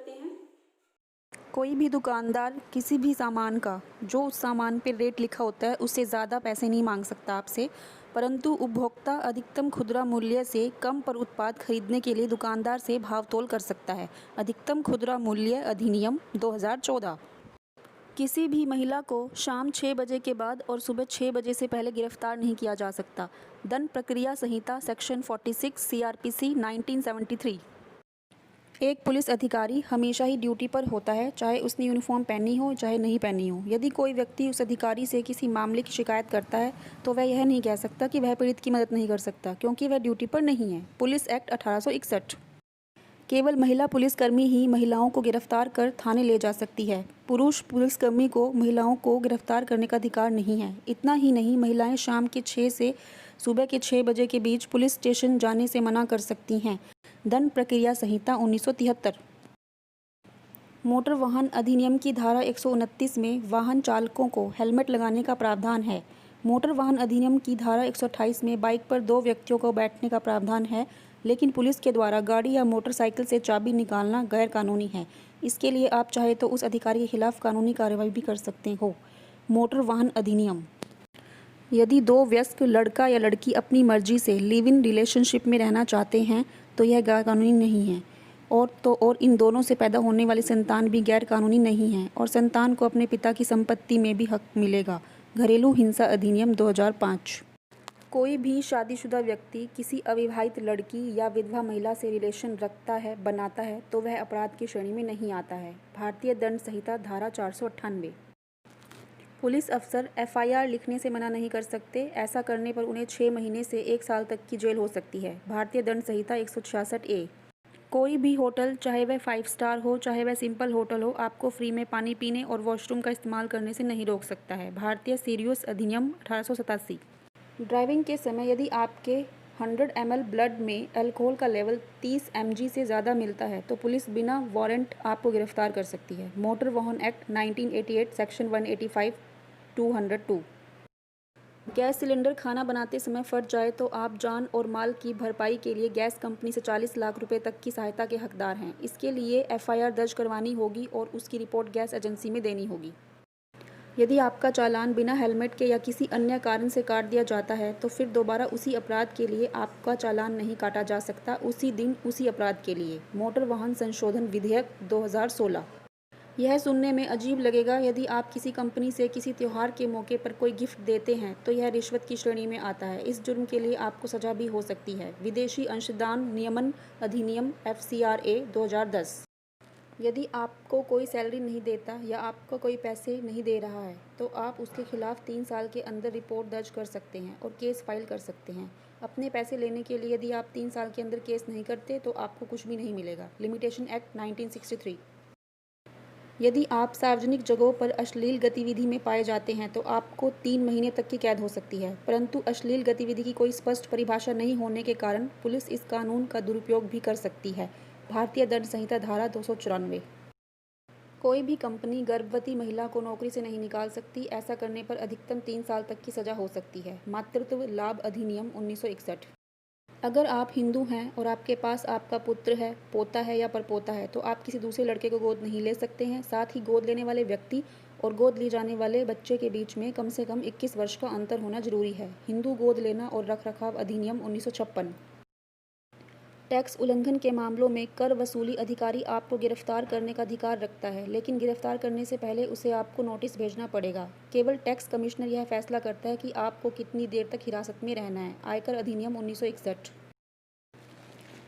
करते हैं। कोई भी दुकानदार किसी भी सामान का जो उस सामान पे रेट लिखा होता है उससे ज़्यादा पैसे नहीं मांग सकता आपसे, परंतु उपभोक्ता अधिकतम खुदरा मूल्य से कम पर उत्पाद खरीदने के लिए दुकानदार से भाव-तोल कर सकता है। अधिकतम खुदरा मूल्य अधिनियम 2014। किसी भी महिला को शाम 6 बजे के बाद और सुबह 6 बजे से पहले गिरफ्तार नहीं किया जा सकता। दंड प्रक्रिया संहिता सेक्शन 46 सीआरपीसी 1973। एक पुलिस अधिकारी हमेशा ही ड्यूटी पर होता है, चाहे उसने यूनिफॉर्म पहनी हो चाहे नहीं पहनी हो। यदि कोई व्यक्ति उस अधिकारी से किसी मामले की शिकायत करता है तो वह यह नहीं कह सकता कि वह पीड़ित की मदद नहीं कर सकता, क्योंकि वह ड्यूटी पर नहीं है। Police act 1861। केवल महिला पुलिसकर्मी ही महिलाओं को गिरफ्तार कर थाने ले जा सकती है। पुरुष पुलिसकर्मी को महिलाओं को गिरफ्तार करने का अधिकार नहीं है। इतना ही नहीं, महिलाएं शाम के 6 से सुबह के 6 बजे के बीच पुलिस स्टेशन जाने से मना कर सकती हैं। दंड प्रक्रिया संहिता 1973। मोटर वाहन अधिनियम की धारा 129 में वाहन चालकों को हेलमेट लगाने का प्रावधान है। मोटर वाहन अधिनियम की धारा 128 में बाइक पर 2 व्यक्तियों को बैठने का प्रावधान है, लेकिन पुलिस के द्वारा गाड़ी या मोटरसाइकिल से चाबी निकालना गैर कानूनी है। इसके लिए आप चाहे तो उस अधिकारी के खिलाफ कानूनी कार्रवाई भी कर सकते हो। मोटर वाहन अधिनियम। यदि 2 वयस्क लड़का या लड़की अपनी मर्जी से लिव इन रिलेशनशिप में रहना चाहते हैं तो यह गैर कानूनी नहीं है, और इन दोनों से पैदा होने वाली संतान भी गैर कानूनी नहीं है, और संतान को अपने पिता की संपत्ति में भी हक मिलेगा। घरेलू हिंसा अधिनियम 2005। कोई भी शादीशुदा व्यक्ति किसी अविवाहित लड़की या विधवा महिला से रिलेशन रखता है, बनाता है तो वह अपराध की श्रेणी में नहीं आता है। भारतीय दंड संहिता धारा 498। पुलिस अफसर एफआईआर लिखने से मना नहीं कर सकते। ऐसा करने पर उन्हें 6 महीने से 1 साल तक की जेल हो सकती है। भारतीय दंड संहिता 166 ए। कोई भी होटल, चाहे वह 5 स्टार हो चाहे वह सिंपल होटल हो, आपको फ्री में पानी पीने और वॉशरूम का इस्तेमाल करने से नहीं रोक सकता है। भारतीय सीरियस अधिनियम 1887। ड्राइविंग के समय यदि आपके 100 ml ब्लड में अल्कोहल का लेवल 30 mg से ज़्यादा मिलता है तो पुलिस बिना वारंट आपको गिरफ्तार कर सकती है। मोटर वाहन एक्ट 1988 सेक्शन 185 202। गैस सिलेंडर खाना बनाते समय फट जाए तो आप जान और माल की भरपाई के लिए गैस कंपनी से 40 लाख रुपए तक की सहायता के हकदार हैं। इसके लिए एफआईआर दर्ज करवानी होगी और उसकी रिपोर्ट गैस एजेंसी में देनी होगी। यदि आपका चालान बिना हेलमेट के या किसी अन्य कारण से काट दिया जाता है तो फिर दोबारा उसी अपराध के लिए आपका चालान नहीं काटा जा सकता, उसी दिन उसी अपराध के लिए। मोटर वाहन संशोधन विधेयक 2016। यह सुनने में अजीब लगेगा, यदि आप किसी कंपनी से किसी त्योहार के मौके पर कोई गिफ्ट देते हैं तो यह रिश्वत की श्रेणी में आता है। इस जुर्म के लिए आपको सजा भी हो सकती है। विदेशी अंशदान नियमन अधिनियम FCRA 2010। यदि आपको कोई सैलरी नहीं देता या आपको कोई पैसे नहीं दे रहा है तो आप उसके खिलाफ 3 साल के अंदर रिपोर्ट दर्ज कर सकते हैं और केस फाइल कर सकते हैं। अपने पैसे लेने के लिए यदि आप 3 साल के अंदर केस नहीं करते तो आपको कुछ भी नहीं मिलेगा। Limitation act 1963। यदि आप सार्वजनिक जगहों पर अश्लील गतिविधि में पाए जाते हैं तो आपको 3 महीने तक की कैद हो सकती है, परंतु अश्लील गतिविधि की कोई स्पष्ट परिभाषा नहीं होने के कारण पुलिस इस कानून का दुरुपयोग भी कर सकती है। भारतीय दंड संहिता धारा 294। कोई भी कंपनी गर्भवती महिला को नौकरी से नहीं निकाल सकती। ऐसा करने पर अधिकतम 3 साल तक की सजा हो सकती है। मातृत्व लाभ अधिनियम 1961। अगर आप हिंदू हैं और आपके पास आपका पुत्र है, पोता है या परपोता है तो आप किसी दूसरे लड़के को गोद नहीं ले सकते हैं। साथ ही गोद लेने वाले व्यक्ति और गोद ली जाने वाले बच्चे के बीच में कम से कम 21 वर्ष का अंतर होना जरूरी है। हिंदू गोद लेना और रखरखाव अधिनियम 1956। टैक्स उल्लंघन के मामलों में कर वसूली अधिकारी आपको गिरफ्तार करने का अधिकार रखता है, लेकिन गिरफ्तार करने से पहले उसे आपको नोटिस भेजना पड़ेगा। केवल टैक्स कमिश्नर यह फैसला करता है कि आपको कितनी देर तक हिरासत में रहना है। आयकर अधिनियम 1961।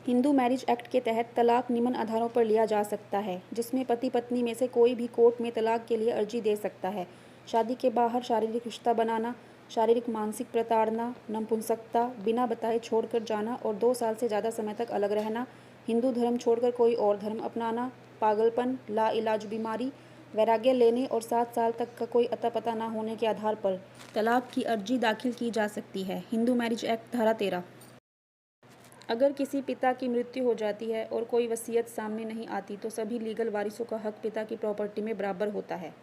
हिंदू मैरिज एक्ट के तहत तलाक निम्न आधारों पर लिया जा सकता है, जिसमें पति पत्नी में से कोई भी कोर्ट में तलाक के लिए अर्जी दे सकता है। शादी के बाहर शारीरिक रिश्ता बनाना, शारीरिक मानसिक प्रताड़ना, नपुंसकता, बिना बताए छोड़कर जाना और 2 साल से ज़्यादा समय तक अलग रहना, हिंदू धर्म छोड़कर कोई और धर्म अपनाना, पागलपन, लाइलाज बीमारी, वैराग्य लेने और 7 साल तक का कोई अता पता न होने के आधार पर तलाक की अर्जी दाखिल की जा सकती है। हिंदू मैरिज एक्ट धारा 13। अगर किसी पिता की मृत्यु हो जाती है और कोई वसीयत सामने नहीं आती तो सभी लीगल वारिसों का हक पिता की प्रॉपर्टी में बराबर होता है।